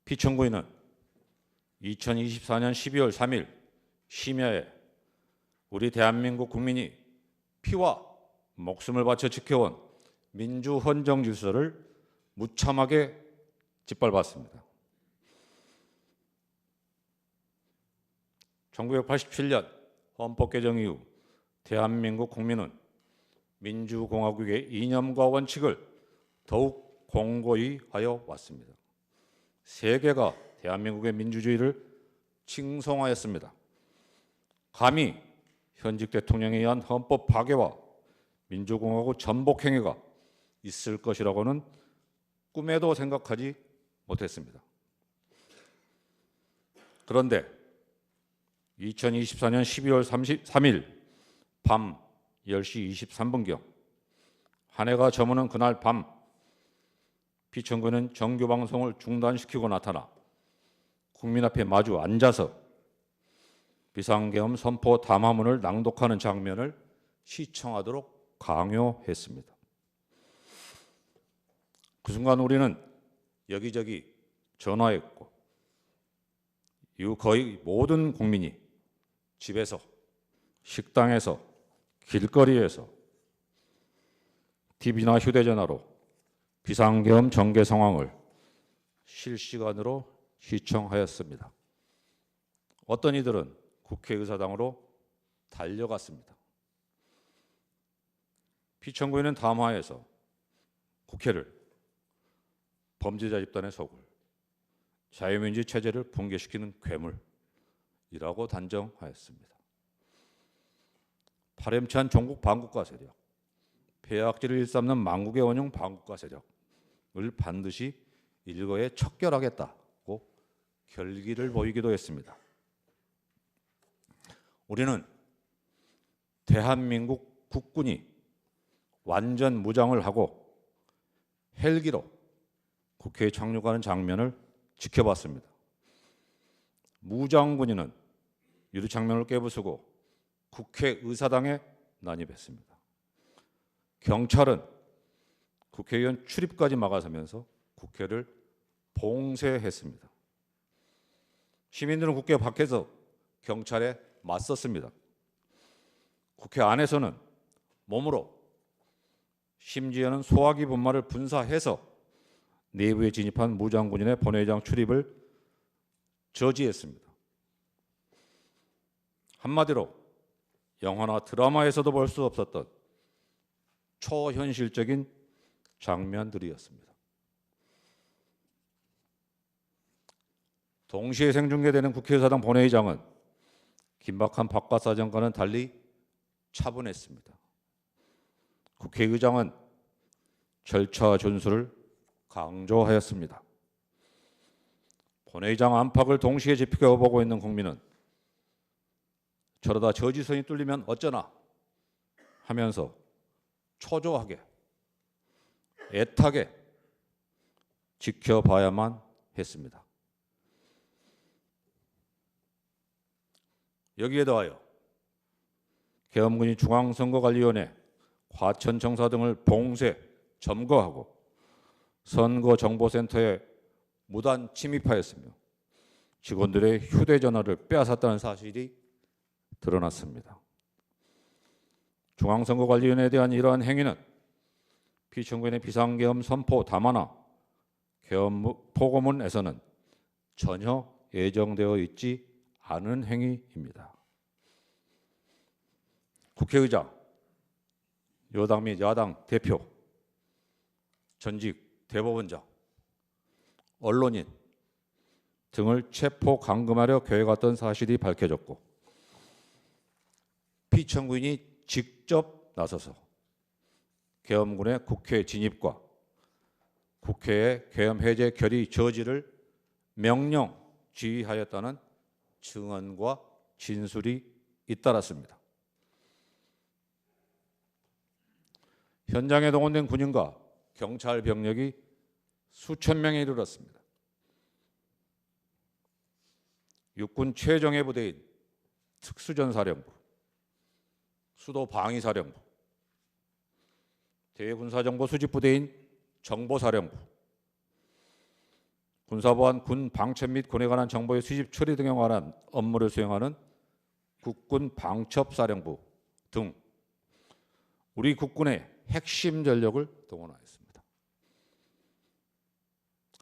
피청구인은 2024년 12월 3일 심야에 우리 대한민국 국민이 피와 목숨을 바쳐 지켜온 민주헌정 질서를 무참하게 짓밟았습니다. 1987년 헌법 개정 이후 대한민국 국민은 민주공화국의 이념과 원칙을 더욱 공고히 하여 왔습니다. 세계가 대한민국의 민주주의를 칭송하였습니다. 감히 현직 대통령에 의한 헌법 파괴와 민주공화국 전복 행위가 있을 것이라고는 꿈에도 생각하지 못했습니다. 그런데 2024년 12월 33일 밤 10시 23분경 한 해가 저무는 그날 밤 피청구는 정규 방송을 중단시키고 나타나 국민 앞에 마주 앉아서 비상계엄 선포 담화문을 낭독하는 장면을 시청하도록 강요했습니다. 그 순간 우리는 여기저기 전화했고 이후 거의 모든 국민이 집에서, 식당에서, 길거리에서, TV나 휴대전화로 비상계엄 전개 상황을 실시간으로 시청하였습니다. 어떤 이들은 국회의사당으로 달려갔습니다. 피청구인은 담화에서 국회를 범죄자 집단의 소굴, 자유민주 체제를 붕괴시키는 괴물이라고 단정하였습니다. 파렴치한 종국 반국가 세력, 폐악질을 일삼는 망국의 원흉 반국가 세력을 반드시 일거에 척결하겠다고 결기를 보이기도 했습니다. 우리는 대한민국 국군이 완전 무장을 하고 헬기로 국회에 착륙하는 장면을 지켜봤습니다. 무장군인은 유리창문을 깨부수고 국회의사당에 난입했습니다. 경찰은 국회의원 출입까지 막아서면서 국회를 봉쇄했습니다. 시민들은 국회 밖에서 경찰에 맞섰습니다. 국회 안에서는 몸으로 심지어는 소화기 분말을 분사해서 내부에 진입한 무장군인의 본회의장 출입을 저지했습니다. 한마디로 영화나 드라마에서도 볼 수 없었던 초현실적인 장면들이었습니다. 동시에 생중계되는 국회의사당 본회의장은 긴박한 바깥사정과는 달리 차분했습니다. 국회의장은 절차 준수를 강조하였습니다. 본회의장 안팎을 동시에 지켜보고 있는 국민은 저러다 저지선이 뚫리면 어쩌나 하면서 초조하게 애타게 지켜봐야만 했습니다. 여기에 더하여 계엄군이 중앙선거관리위원회, 과천청사 등을 봉쇄, 점거하고 선거정보센터에 무단 침입하였으며 직원들의 휴대전화를 빼앗았다는 사실이 드러났습니다. 중앙선거관리위원회에 대한 이러한 행위는 피청구인의 비상계엄 선포 담화나 계엄 포고문에서는 전혀 예정되어 있지 않은 행위입니다. 국회의장, 여당 및 야당 대표, 전직 대법원장, 언론인 등을 체포 감금하려 계획했던 사실이 밝혀졌고 피청구인이 직접 나서서 계엄군의 국회 진입과 국회의 계엄 해제 결의 저지를 명령 지휘하였다는 증언과 진술이 잇따랐습니다. 현장에 동원된 군인과 경찰 병력이 수천 명에 이르렀습니다. 육군 최정예 부대인 특수전사령부, 수도방위사령부, 대군사정보 수집부대인 정보사령부, 군사보안, 군 방첩 및 군에 관한 정보의 수집 처리 등에 관한 업무를 수행하는 국군 방첩사령부 등 우리 국군의 핵심 전력을 동원하였습니다.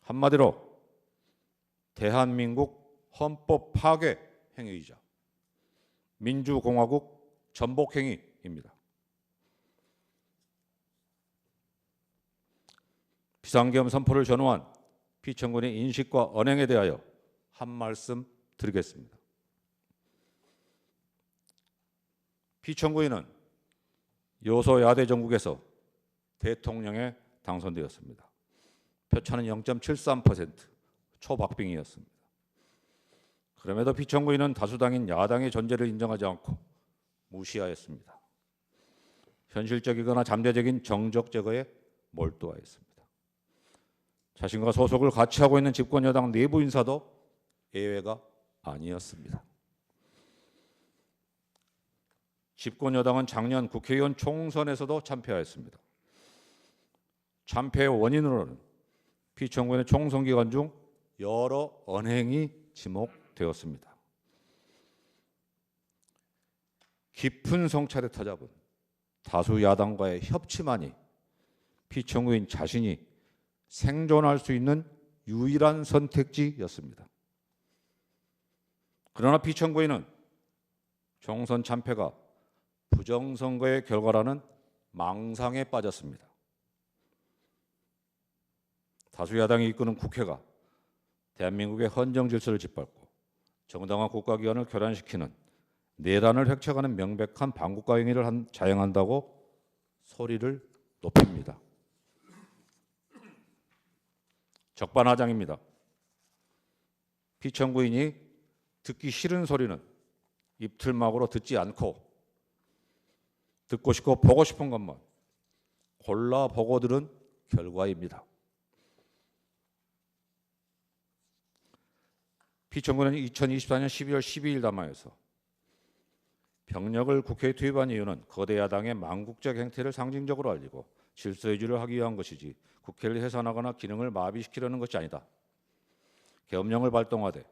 한마디로 대한민국 헌법 파괴 행위이자 민주공화국 전복 행위입니다. 비상계엄 선포를 전후한 피천군의 인식과 언행에 대하여 한 말씀 드리겠습니다. 피천구인은 여소야대 정국에서 대통령에 당선되었습니다. 표차는 0.73%, 초박빙이었습니다. 그럼에도 피천구인은 다수당인 야당의 존재를 인정하지 않고 무시하였습니다. 현실적이거나 잠재적인 정적 제거에 몰두하였습니다. 자신과 소속을 같이 하고 있는 집권 여당 내부 인사도 예외가 아니었습니다. 집권 여당은 작년 국회의원 총선에서도 참패하였습니다. 참패의 원인으로는 피천구인의 총선 기간 중 여러 언행이 지목되었습니다. 깊은 성찰에 터잡은 다수 야당과의 협치만이 피천구인 자신이 생존할 수 있는 유일한 선택지였습니다. 그러나 피천구인은 총선 참패가 부정선거의 결과라는 망상에 빠졌습니다. 다수 야당이 이끄는 국회가 대한민국의 헌정 질서를 짓밟고 정당한 국가기관을 교란시키는 내란을 획책하는 명백한 반국가 행위를 자행한다고 소리를 높입니다. 적반하장입니다. 피천구인이 듣기 싫은 소리는 입틀막으로 듣지 않고 듣고 싶고 보고 싶은 것만 골라 보고 들은 결과입니다. 피천구는 2024년 12월 12일 담화에서 병력을 국회에 투입한 이유는 거대 야당의 망국적 행태를 상징적으로 알리고 질서유지를 하기 위한 것이지 국회를 해산하거나 기능을 마비시키려는 것이 아니다. 계엄령을 발동하되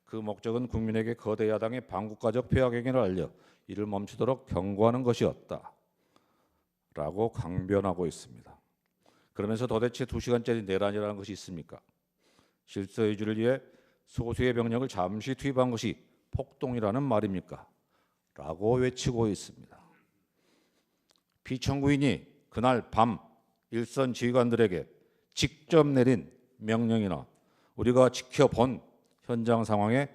그 목적은 국민에게 거대 야당의 반국가적 폐악 행위를 알려 이를 멈추도록 경고하는 것이었다. 라고 강변하고 있습니다. 그러면서 도대체 2시간짜리 내란이라는 것이 있습니까? 질서유지를 위해 소수의 병력을 잠시 투입한 것이 폭동이라는 말입니까? 라고 외치고 있습니다. 피천구인이 그날 밤 일선 지휘관들에게 직접 내린 명령이나 우리가 지켜본 현장 상황에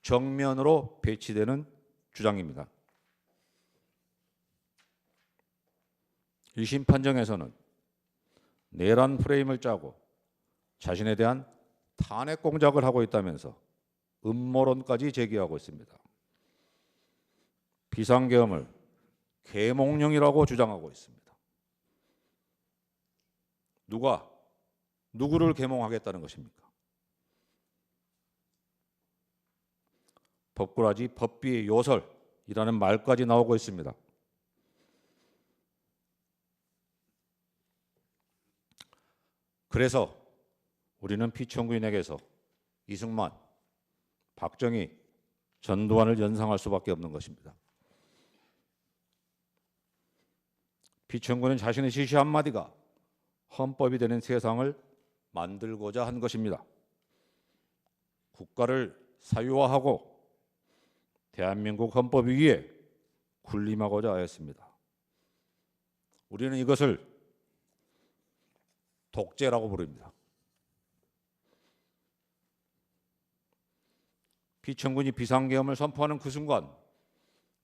정면으로 배치되는 주장입니다. 1심 판정에서는 내란 프레임을 짜고 자신에 대한 탄핵 공작을 하고 있다면서 음모론까지 제기하고 있습니다. 비상계엄을 계몽령이라고 주장하고 있습니다. 누가 누구를 계몽하겠다는 것입니까? 법꾸라지 법비의 요설이라는 말까지 나오고 있습니다. 그래서 우리는 피천구인에게서 이승만, 박정희, 전두환을 연상할 수밖에 없는 것입니다. 피천구는 자신의 지시 한마디가 헌법이 되는 세상을 만들고자 한 것입니다. 국가를 사유화하고 대한민국 헌법 위에 군림하고자 하였습니다. 우리는 이것을 독재라고 부릅니다. 피천군이 비상계엄을 선포하는 그 순간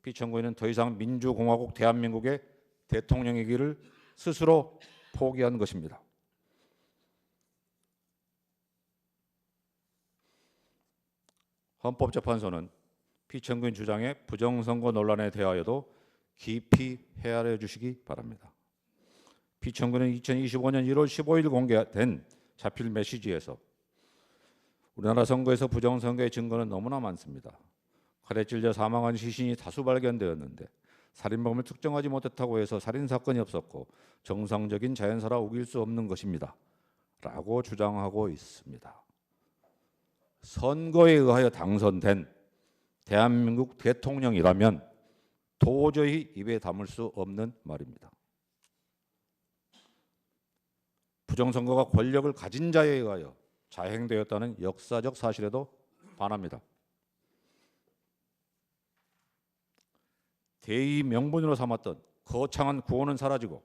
피천구인은 더 이상 민주공화국 대한민국의 대통령이기를 스스로 포기한 것입니다. 헌법재판소는 피천구인 주장의 부정선거 논란에 대하여도 깊이 헤아려 주시기 바랍니다. 피천구는 2025년 1월 15일 공개된 자필 메시지에서 우리나라 선거에서 부정선거의 증거는 너무나 많습니다. 칼에 찔려 사망한 시신이 다수 발견되었는데 살인범을 특정하지 못했다고 해서 살인사건이 없었고 정상적인 자연사라 우길 수 없는 것입니다. 라고 주장하고 있습니다. 선거에 의하여 당선된 대한민국 대통령이라면 도저히 입에 담을 수 없는 말입니다. 부정선거가 권력을 가진 자에 의하여 자행되었다는 역사적 사실에도 반합니다. 대의 명분으로 삼았던 거창한 구호는 사라지고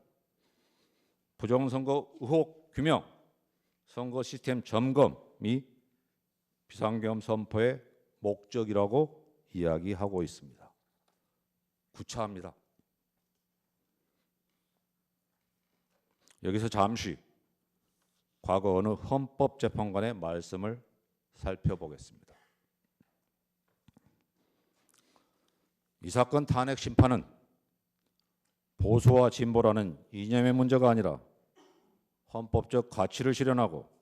부정선거 의혹 규명, 선거 시스템 점검이 비상계엄 선포의 목적이라고 이야기하고 있습니다. 구차합니다. 여기서 잠시 과거 어느 헌법재판관의 말씀을 살펴보겠습니다. 이 사건 탄핵 심판은 보수와 진보라는 이념의 문제가 아니라 헌법적 가치를 실현하고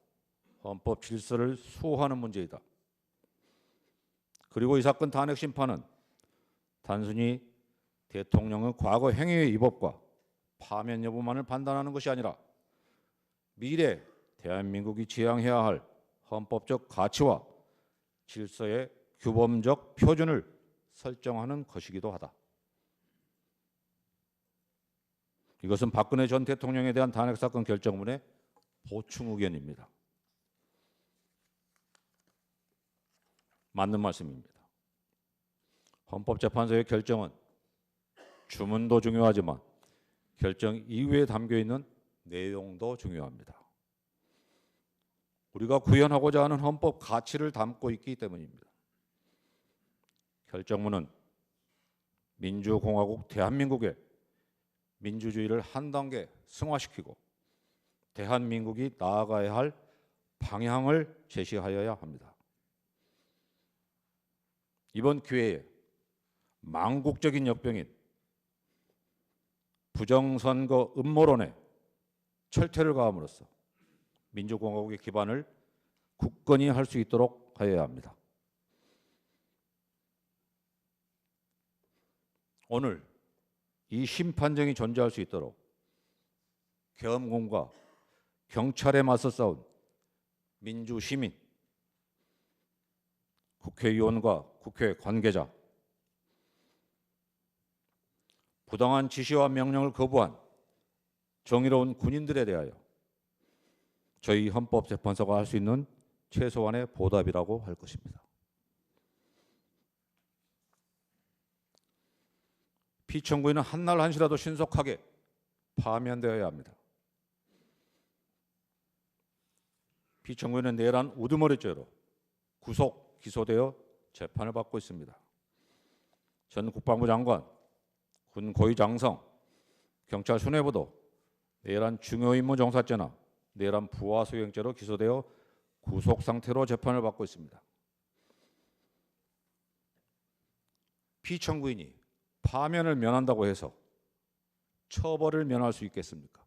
헌법 질서를 수호하는 문제이다. 그리고 이 사건 탄핵 심판은 단순히 대통령의 과거 행위의 위법과 파면 여부만을 판단하는 것이 아니라 미래 대한민국이 지향해야 할 헌법적 가치와 질서의 규범적 표준을 설정하는 것이기도 하다. 이것은 박근혜 전 대통령에 대한 탄핵사건 결정문의 보충 의견입니다. 맞는 말씀입니다. 헌법재판소의 결정은 주문도 중요하지만 결정 이후에 담겨있는 내용도 중요합니다. 우리가 구현하고자 하는 헌법 가치를 담고 있기 때문입니다. 결정문은 민주공화국 대한민국의 민주주의를 한 단계 승화시키고 대한민국이 나아가야 할 방향을 제시하여야 합니다. 이번 기회에 망국적인 역병인 부정선거 음모론에 철퇴를 가함으로써 민주공화국의 기반을 굳건히 할 수 있도록 하여야 합니다. 오늘 이 심판정이 존재할 수 있도록 계엄군과 경찰에 맞서 싸운 민주시민, 국회의원과 국회 관계자, 부당한 지시와 명령을 거부한 정의로운 군인들에 대하여 저희 헌법재판소가 할 수 있는 최소한의 보답이라고 할 것입니다. 피청구인은 한날 한시라도 신속하게 파면되어야 합니다. 피청구인은 내란 우두머리죄로 구속, 기소되어 재판을 받고 있습니다. 전 국방부 장관, 군 고위 장성, 경찰 수뇌부도 내란 중요임무 종사죄나 내란 부하 수행죄로 기소되어 구속 상태로 재판을 받고 있습니다. 피청구인이 파면을 면한다고 해서 처벌을 면할 수 있겠습니까?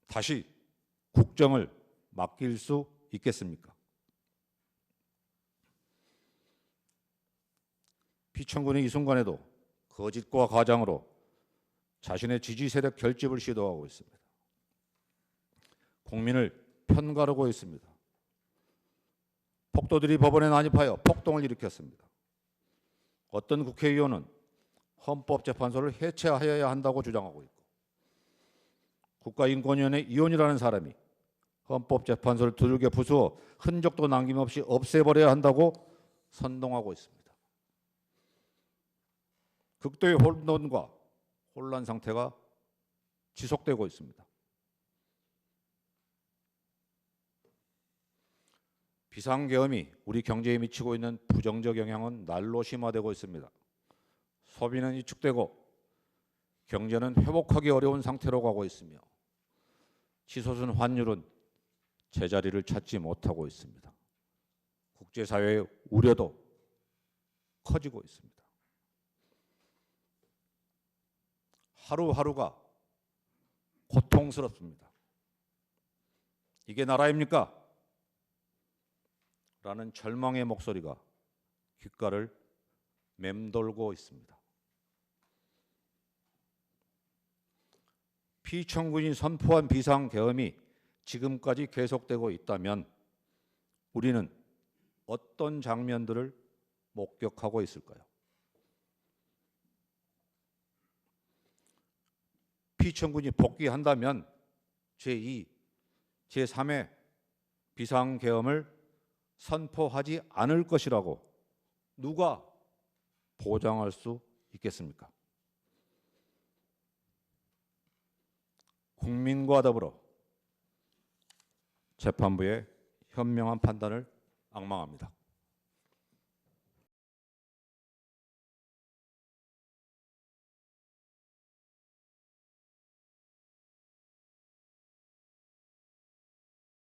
다시 국정을 맡길 수 있겠습니까? 피청구인이 이 순간에도 거짓과 가장으로 자신의 지지 세력 결집을 시도하고 있습니다. 국민을 편가르고 있습니다. 폭도들이 법원에 난입하여 폭동을 일으켰습니다. 어떤 국회의원은 헌법재판소를 해체하여야 한다고 주장하고 있고 국가인권위원회 위원이라는 사람이 헌법재판소를 두들겨 부수어 흔적도 남김없이 없애버려야 한다고 선동하고 있습니다. 극도의 혼돈과 혼란 상태가 지속되고 있습니다. 비상계엄이 우리 경제에 미치고 있는 부정적 영향은 날로 심화되고 있습니다. 소비는 위축되고 경제는 회복하기 어려운 상태로 가고 있으며 치솟은 환율은 제자리를 찾지 못하고 있습니다. 국제사회의 우려도 커지고 있습니다. 하루하루가 고통스럽습니다. 이게 나라입니까? 라는 절망의 목소리가 귓가를 맴돌고 있습니다. 피청구인이 선포한 비상계엄이 지금까지 계속되고 있다면 우리는 어떤 장면들을 목격하고 있을까요? 피청군이 복귀한다면 제2, 제3의 비상계엄을 선포하지 않을 것이라고 누가 보장할 수 있겠습니까? 국민과 더불어 재판부의 현명한 판단을 악망합니다.